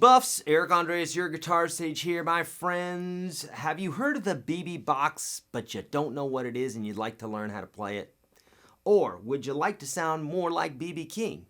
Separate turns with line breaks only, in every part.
buffs, Eric Andres, your guitar sage here, my friends. Have you heard of the BB box, but you don't know what it is and you'd like to learn how to play it? Or would you like to sound more like BB King?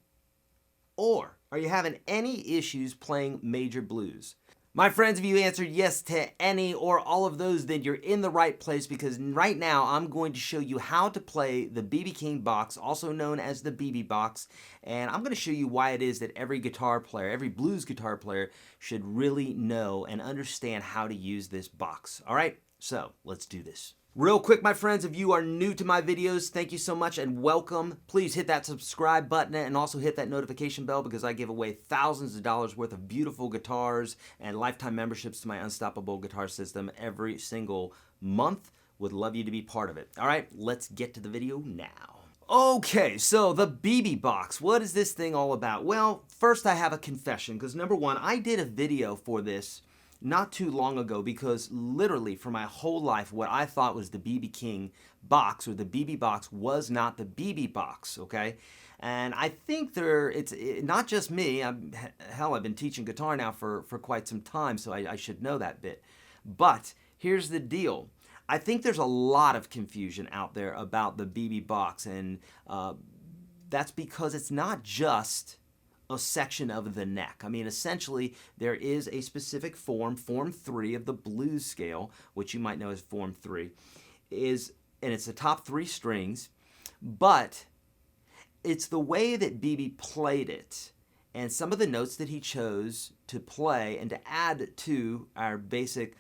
Or are you having any issues playing major blues? My friends, if you answered yes to any or all of those, then you're in the right place, because right now I'm going to show you how to play the BB King box, also known as the BB box, and I'm going to show you why it is that every guitar player, every blues guitar player, should really know and understand how to use this box. All right, so let's do this. Real quick, my friends, if you are new to my videos, thank you so much and welcome. Please hit that subscribe button and also hit that notification bell, because I give away thousands of dollars worth of beautiful guitars and lifetime memberships to my Unstoppable Guitar System every single month. Would love you to be part of it. All right, let's get to the video now. Okay, so the BB box, what is this thing all about? Well, first I have a confession, because number one, I did a video for this not too long ago, because literally for my whole life what I thought was the BB King box or the BB box was not the BB box, okay? And I think it's not just me. Hell, I've been teaching guitar now for quite some time, so I should know that bit. But here's the deal. I think there's a lot of confusion out there about the BB box, and that's because it's not just a section of the neck. I mean, essentially, there is a specific form, Form 3 of the blues scale, which you might know as Form 3, and it's the top 3 strings, but it's the way that BB played it and some of the notes that he chose to play and to add to our basic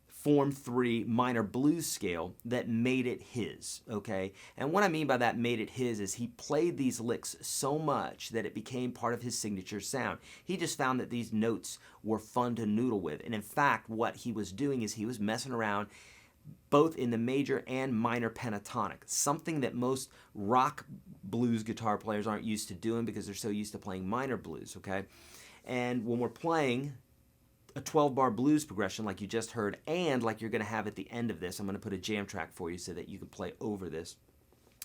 Form 3 minor blues scale that made it his, okay? And what I mean by that made it his is he played these licks so much that it became part of his signature sound. He just found that these notes were fun to noodle with. And in fact, what he was doing is he was messing around both in the major and minor pentatonic, something that most rock blues guitar players aren't used to doing because they're so used to playing minor blues, okay? And when we're playing a 12-bar blues progression like you just heard, and like you're going to have at the end of this, I'm going to put a jam track for you so that you can play over this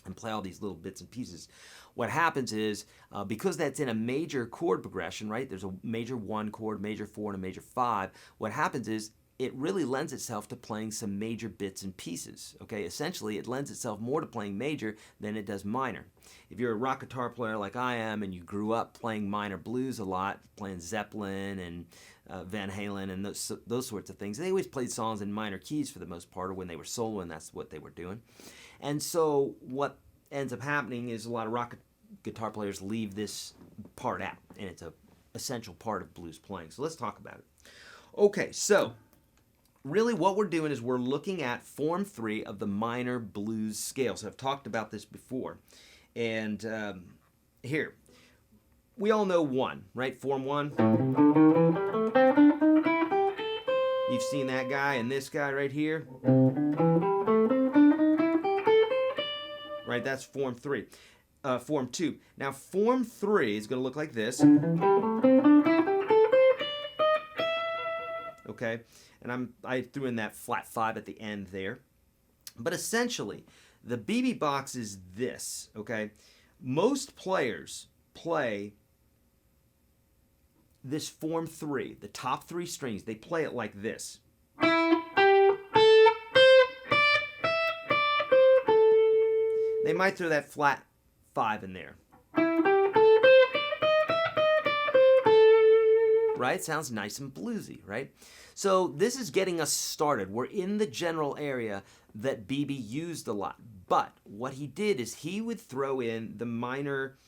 and play all these little bits and pieces. What happens is, because that's in a major chord progression, right? There's a major 1 chord, major 4, and a major 5. What happens is it really lends itself to playing some major bits and pieces, okay? Essentially, it lends itself more to playing major than it does minor. If you're a rock guitar player like I am and you grew up playing minor blues a lot, playing Zeppelin and Van Halen and those sorts of things, they always played songs in minor keys for the most part, or when they were soloing, that's what they were doing. And so what ends up happening is a lot of rock guitar players leave this part out, and it's an essential part of blues playing. So let's talk about it. Okay, so really what we're doing is we're looking at Form 3 of the minor blues scale. So I've talked about this before. And here, we all know 1, right? Form 1. You've seen that guy and this guy right here. Right, that's Form 3. Form 2. Now, Form 3 is going to look like this. Okay, and I threw in that flat 5 at the end there. But essentially, the BB box is this, okay? Most players play this Form 3, the top 3 strings, they play it like this. They might throw that flat 5 in there. Right? Sounds nice and bluesy, right? So this is getting us started. We're in the general area that BB used a lot. But what he did is he would throw in the minor,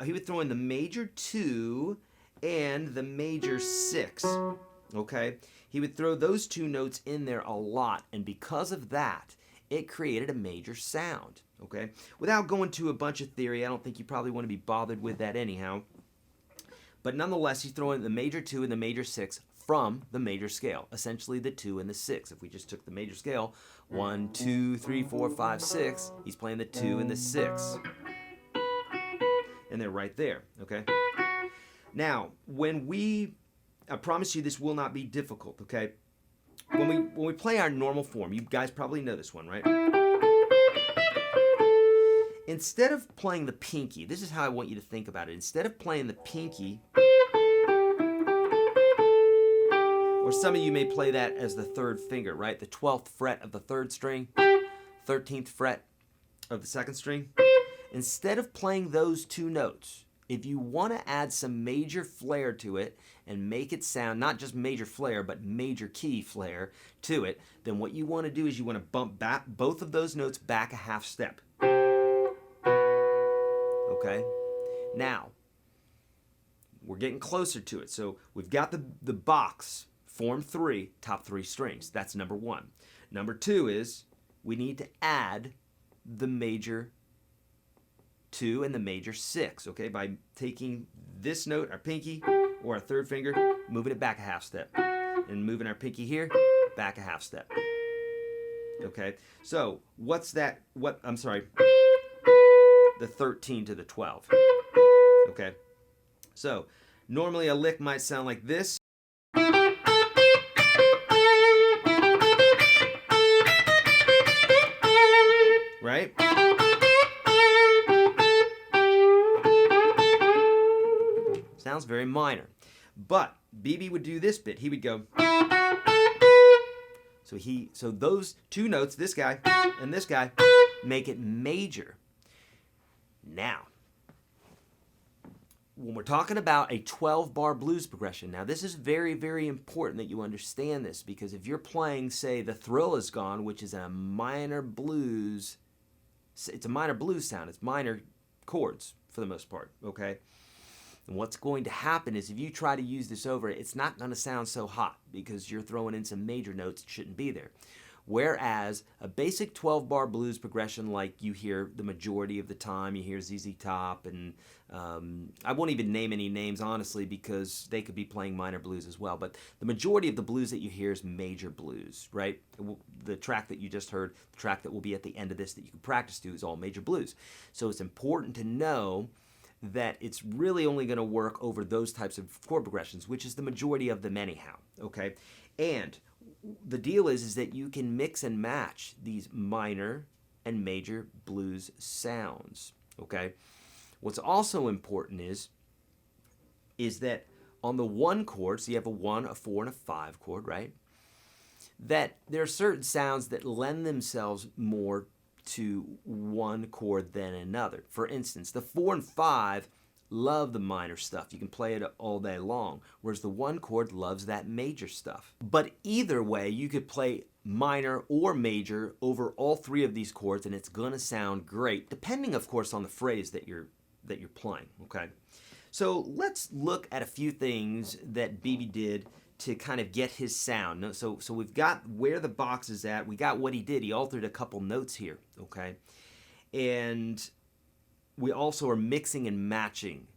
he would throw in the major 2 and the major 6, okay? He would throw those 2 notes in there a lot, and because of that, it created a major sound, okay? Without going to a bunch of theory, I don't think you probably want to be bothered with that anyhow. But nonetheless, he's throwing the major 2 and the major 6 from the major scale, essentially the 2 and the 6. If we just took the major scale, 1, 2, 3, 4, 5, 6, he's playing the 2 and the 6. And they're right there, okay? Now, I promise you this will not be difficult, okay? When we play our normal form, you guys probably know this one, right? Instead of playing the pinky, this is how I want you to think about it. Instead of playing the pinky, Or some of you may play that as the third finger, right? The 12th fret of the third string, 13th fret of the second string. Instead of playing those two notes, if you want to add some major flair to it and make it sound not just major flair, but major key flair to it, then what you want to do is you want to bump back both of those notes back a half step. Okay? Now, we're getting closer to it. So we've got the box, form 3, top 3 strings. That's number 1. Number 2 is we need to add the major 2 and the major 6, okay, by taking this note, our pinky, or our third finger, moving it back a half step, and moving our pinky here, back a half step. Okay, so what's that, the 13 to the 12. Okay, so normally a lick might sound like this. Right? Sounds very minor. But BB would do this bit. He would go. So those two notes, this guy and this guy, make it major. Now, when we're talking about a 12-bar blues progression, now this is very, very important that you understand this, because if you're playing, say, The Thrill Is Gone, which is a minor blues, it's a minor blues sound. It's minor chords for the most part, okay? And what's going to happen is if you try to use this over, it's not going to sound so hot because you're throwing in some major notes that shouldn't be there. Whereas a basic 12-bar blues progression, like you hear the majority of the time, you hear ZZ Top, and I won't even name any names, honestly, because they could be playing minor blues as well. But the majority of the blues that you hear is major blues, right? The track that you just heard, the track that will be at the end of this that you can practice to, is all major blues. So it's important to know that it's really only going to work over those types of chord progressions, which is the majority of them anyhow, okay? And the deal is that you can mix and match these minor and major blues sounds, okay? What's also important is that on the 1 chord, so you have a 1, a 4, and a 5 chord, right? That there are certain sounds that lend themselves more to one chord than another. For instance, the 4 and 5 love the minor stuff. You can play it all day long, whereas the 1 chord loves that major stuff. But either way, you could play minor or major over all 3 of these chords, and it's going to sound great, depending, of course, on the phrase that you're playing, okay? So let's look at a few things that BB did to kind of get his sound. So we've got where the box is at. We got what he did. He altered a couple notes here, okay? And we also are mixing and matching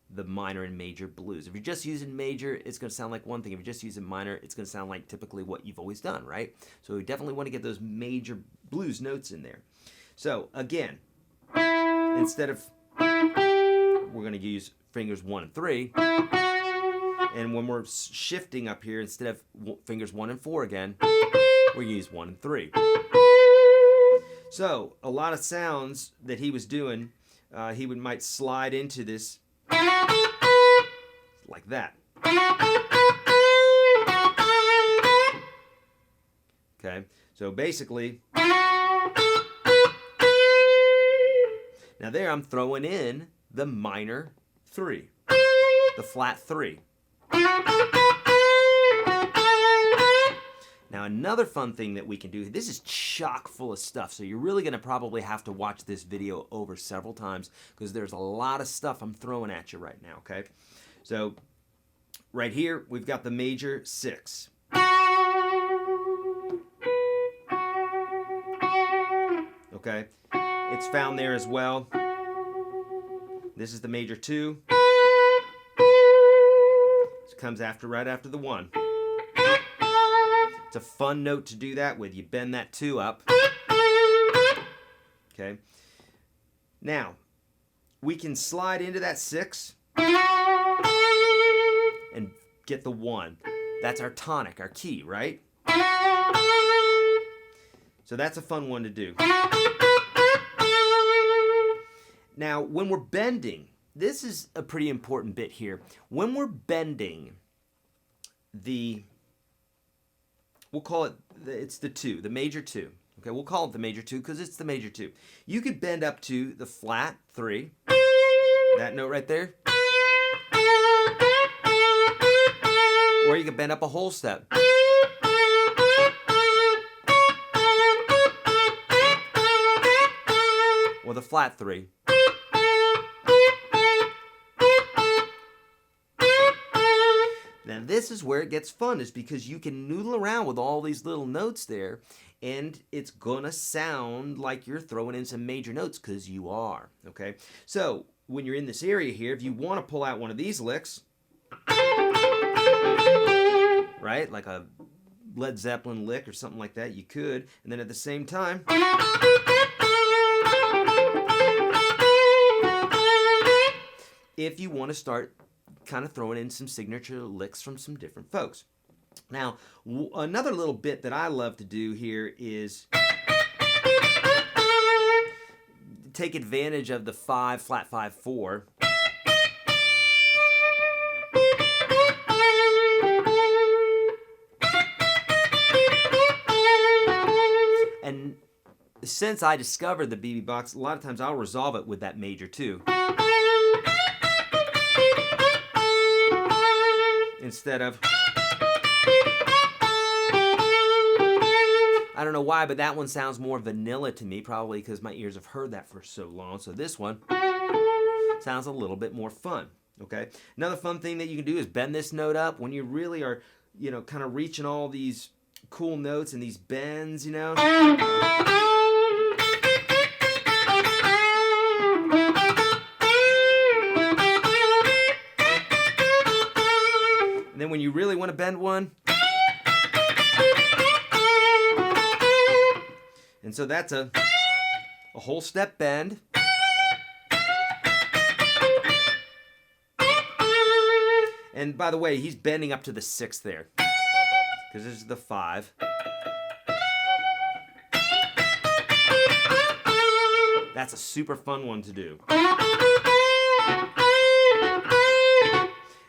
the minor and major blues. If you're just using major, it's going to sound like one thing. If you're just using minor, it's going to sound like typically what you've always done, right? So we definitely want to get those major blues notes in there. So again, instead of, we're going to use fingers 1 and 3. And when we're shifting up here, instead of fingers 1 and 4 again, we use 1 and 3. So a lot of sounds that he was doing, he might slide into this like that. Okay, so basically, now there I'm throwing in the minor 3, the flat 3. Now another fun thing that we can do, this is chock full of stuff, so you're really going to probably have to watch this video over several times because there's a lot of stuff I'm throwing at you right now, okay? So right here, we've got the major 6. Okay, it's found there as well. This is the major 2. It comes right after the 1. It's a fun note to do that with. You bend that 2 up. Okay. Now, we can slide into that 6 and get the 1. That's our tonic, our key, right? So that's a fun one to do. Now, when we're bending, this is a pretty important bit here. When we're bending the we'll call it, it's the 2, the major 2. Okay, we'll call it the major 2 because it's the major 2. You could bend up to the flat 3, that note right there. Or you could bend up a whole step. Or the flat 3. Now this is where it gets fun, is because you can noodle around with all these little notes there, and it's gonna sound like you're throwing in some major notes, because you are, okay? So when you're in this area here, if you want to pull out one of these licks, right, like a Led Zeppelin lick or something like that, you could, and then at the same time, if you want to start kind of throwing in some signature licks from some different folks. Now, another little bit that I love to do here is take advantage of the 5, flat 5, 4. And since I discovered the BB box, a lot of times I'll resolve it with that major 2. Instead of, I don't know why, but that one sounds more vanilla to me, probably because my ears have heard that for so long. So this one sounds a little bit more fun, okay? Another fun thing that you can do is bend this note up when you really are, you know, kind of reaching all these cool notes and these bends, you know? And then when you really want to bend one, and so that's a whole step bend. And by the way, he's bending up to the 6th there, because this is the 5. That's a super fun one to do.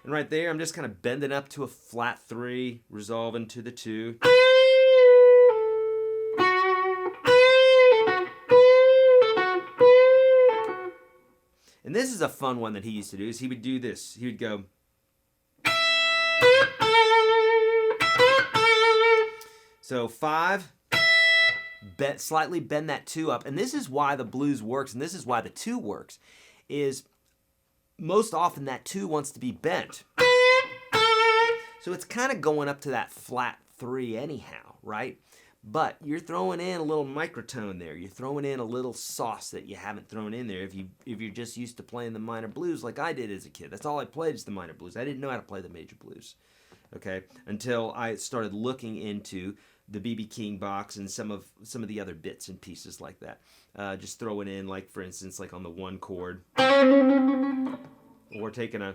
And right there, I'm just kind of bending up to a flat 3, resolving to the 2. And this is a fun one that he used to do, is he would do this. He would go. So 5, slightly bend that 2 up. And this is why the blues works, and this is why the 2 works, is most often that 2 wants to be bent. So it's kind of going up to that flat 3 anyhow, right? But you're throwing in a little microtone there. You're throwing in a little sauce that you haven't thrown in there if you're just used to playing the minor blues like I did as a kid. That's all I played is the minor blues. I didn't know how to play the major blues, okay? Until I started looking into the B.B. King box and some of the other bits and pieces like that. Just throwing in, like, for instance, like on the 1 chord. Or taking a,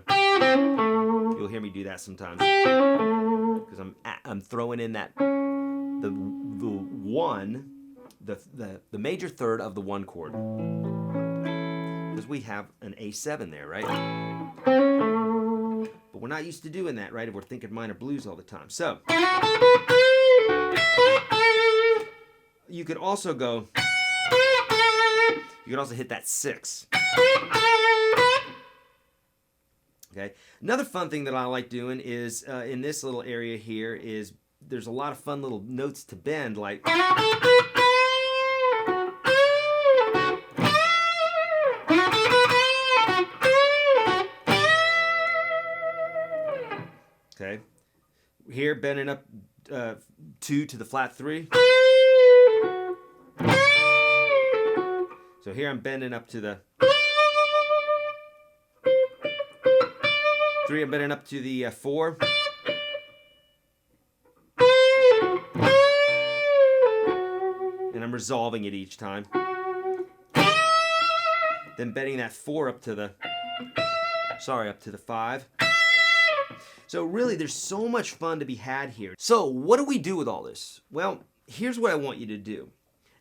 you'll hear me do that sometimes, because I'm throwing in that the 1, the major 3rd of the 1 chord, because we have an A7 there, right? But we're not used to doing that, right? We're thinking minor blues all the time. So you could also go, you could also hit that 6. Okay. Another fun thing that I like doing is in this little area here is there's a lot of fun little notes to bend, like okay. Here bending up 2 to the flat 3. So here I'm bending up to the 3, I'm bending up to the 4. And I'm resolving it each time. Then bending that 4 up to the 5. So really, there's so much fun to be had here. So what do we do with all this? Well, here's what I want you to do.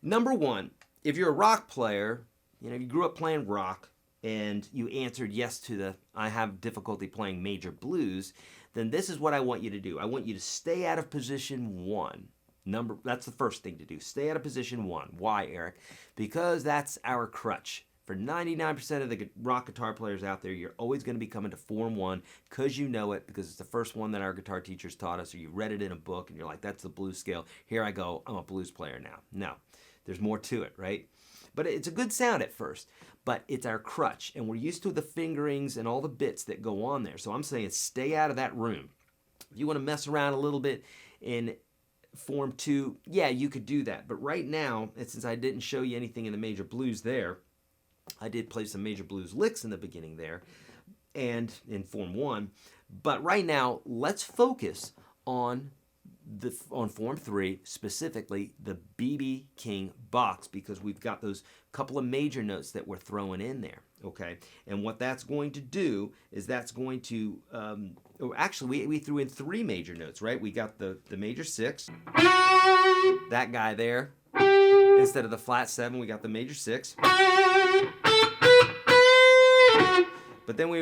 Number 1, if you're a rock player, you know, you grew up playing rock, and you answered yes to the, I have difficulty playing major blues, then this is what I want you to do. I want you to stay out of position 1, That's the first thing to do. Stay out of position 1. Why, Eric? Because that's our crutch. For 99% of the rock guitar players out there, you're always going to be coming to form 1 because you know it, because it's the first one that our guitar teachers taught us, or you read it in a book and you're like, that's the blues scale. Here I go, I'm a blues player now. No, there's more to it, right? But it's a good sound at first, but it's our crutch, and we're used to the fingerings and all the bits that go on there. So I'm saying stay out of that room. If you want to mess around a little bit in form 2, yeah, you could do that. But right now, and since I didn't show you anything in the major blues there, I did play some major blues licks in the beginning there and in form 1. But right now, let's focus on form 3, specifically the B.B. King box, because we've got those couple of major notes that we're throwing in there, okay? And what that's going to do is that's going to, actually we threw in 3 major notes, right? We got the major 6, that guy there. Instead of the flat 7, we got the major 6. But then we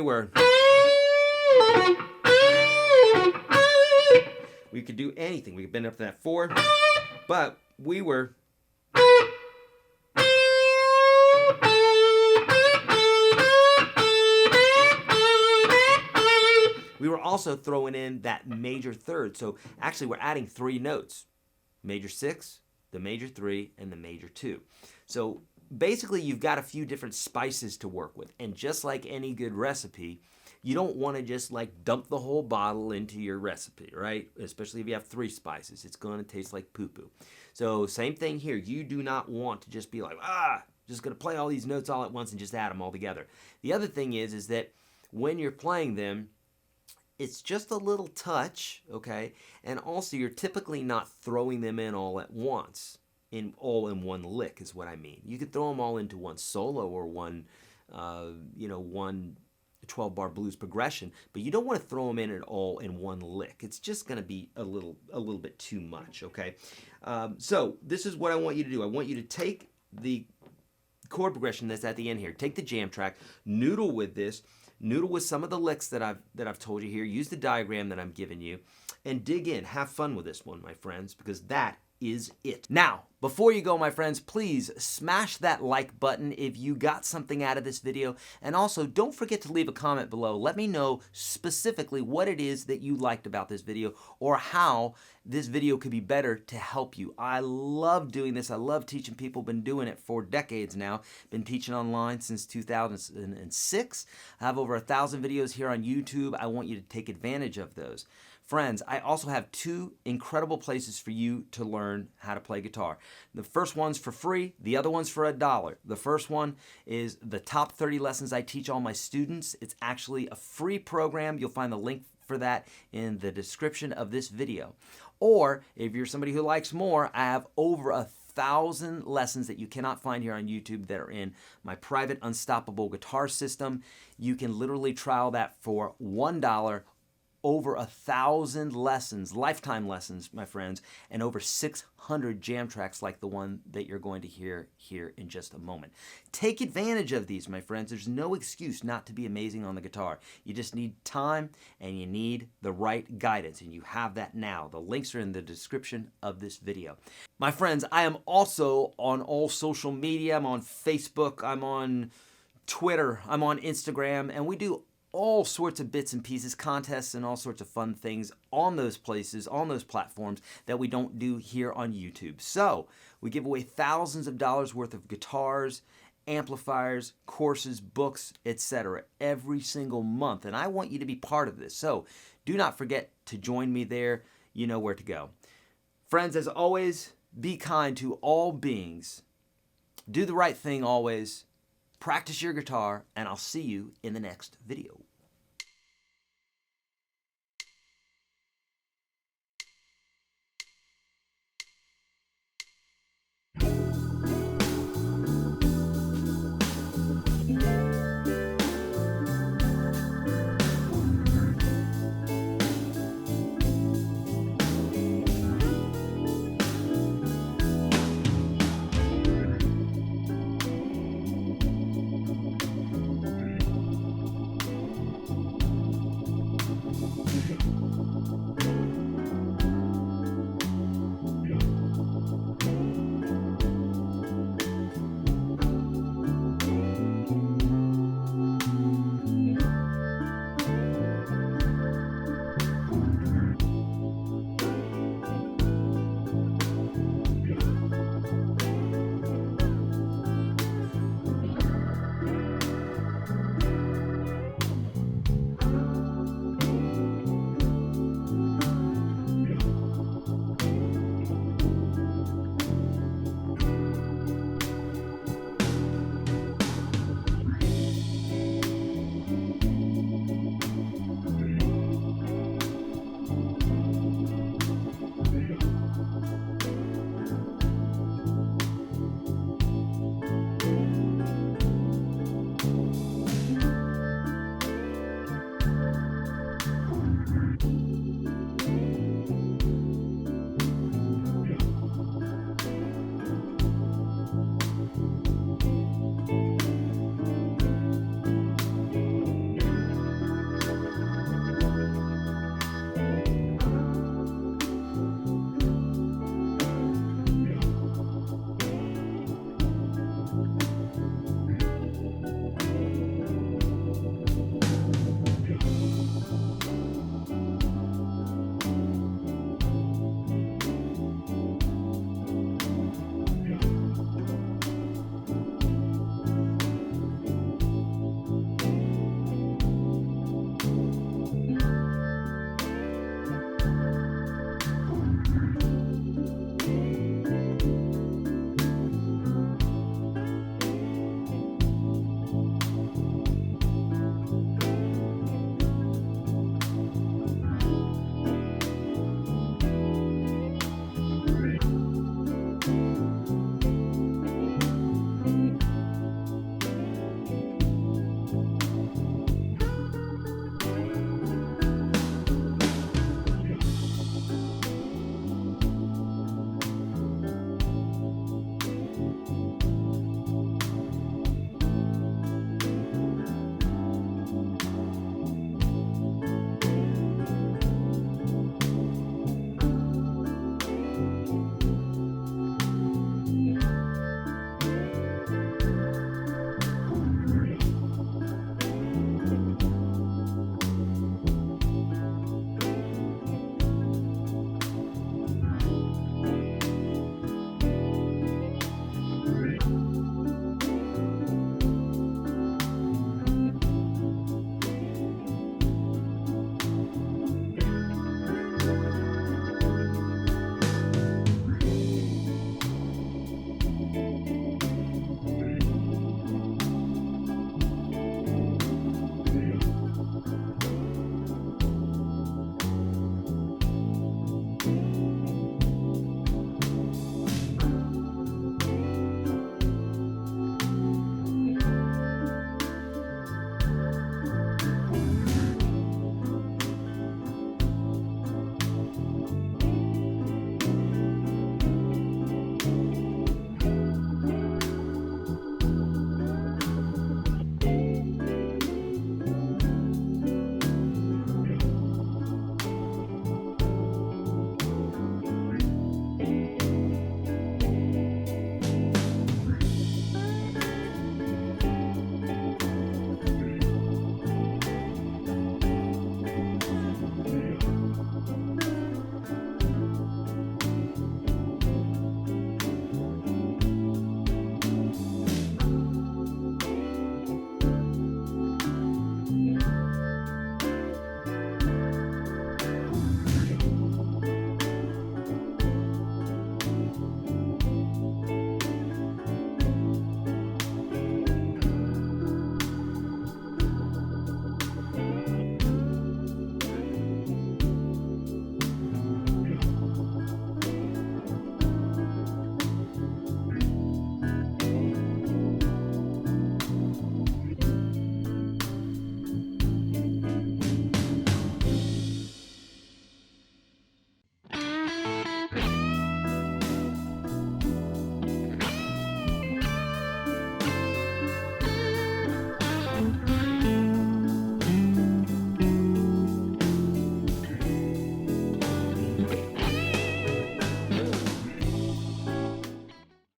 could do anything. We could bend up to that 4, but we were also throwing in that major 3rd. So actually we're adding 3 notes. Major 6, the major 3, and the major 2. So basically you've got a few different spices to work with. And just like any good recipe, you don't want to just like dump the whole bottle into your recipe, right? Especially if you have 3 spices. It's going to taste like poo-poo. So same thing here. You do not want to just be like, just going to play all these notes all at once and just add them all together. The other thing is that when you're playing them, it's just a little touch, okay? And also you're typically not throwing them in all at once. All in one lick is what I mean. You could throw them all into one solo or one 12-bar blues progression, but you don't want to throw them in at all in one lick. It's just going to be a little bit too much, okay? So this is what I want you to do. I want you to take the chord progression that's at the end here. Take the jam track, noodle with this, noodle with some of the licks that I've told you here. Use the diagram that I'm giving you, and dig in. Have fun with this one, my friends, because that is it. Now, before you go, my friends, please smash that like button if you got something out of this video. And also, don't forget to leave a comment below. Let me know specifically what it is that you liked about this video or how this video could be better to help you. I love doing this. I love teaching people. Been doing it for decades now. Been teaching online since 2006. I have over 1,000 videos here on YouTube. I want you to take advantage of those. Friends, I also have 2 incredible places for you to learn how to play guitar. The first one's for free, the other one's for $1. The first one is the top 30 lessons I teach all my students. It's actually a free program. You'll find the link for that in the description of this video. Or if you're somebody who likes more, I have over 1,000 lessons that you cannot find here on YouTube that are in my private Unstoppable Guitar System. You can literally trial that for $1. Over 1,000 lessons, lifetime lessons, my friends, and over 600 jam tracks like the one that you're going to hear here in just a moment. Take advantage of these, my friends. There's no excuse not to be amazing on the guitar. You just need time and you need the right guidance, and you have that now. The links are in the description of this video. My friends, I am also on all social media. I'm on Facebook, I'm on Twitter, I'm on Instagram, and we do all sorts of bits and pieces, contests, and all sorts of fun things on those places, on those platforms that we don't do here on YouTube. So we give away thousands of dollars worth of guitars, amplifiers, courses, books, etc. every single month, and I want you to be part of this. So do not forget to join me there. You know where to go. Friends, as always, be kind to all beings. Do the right thing always. Practice your guitar, and I'll see you in the next video.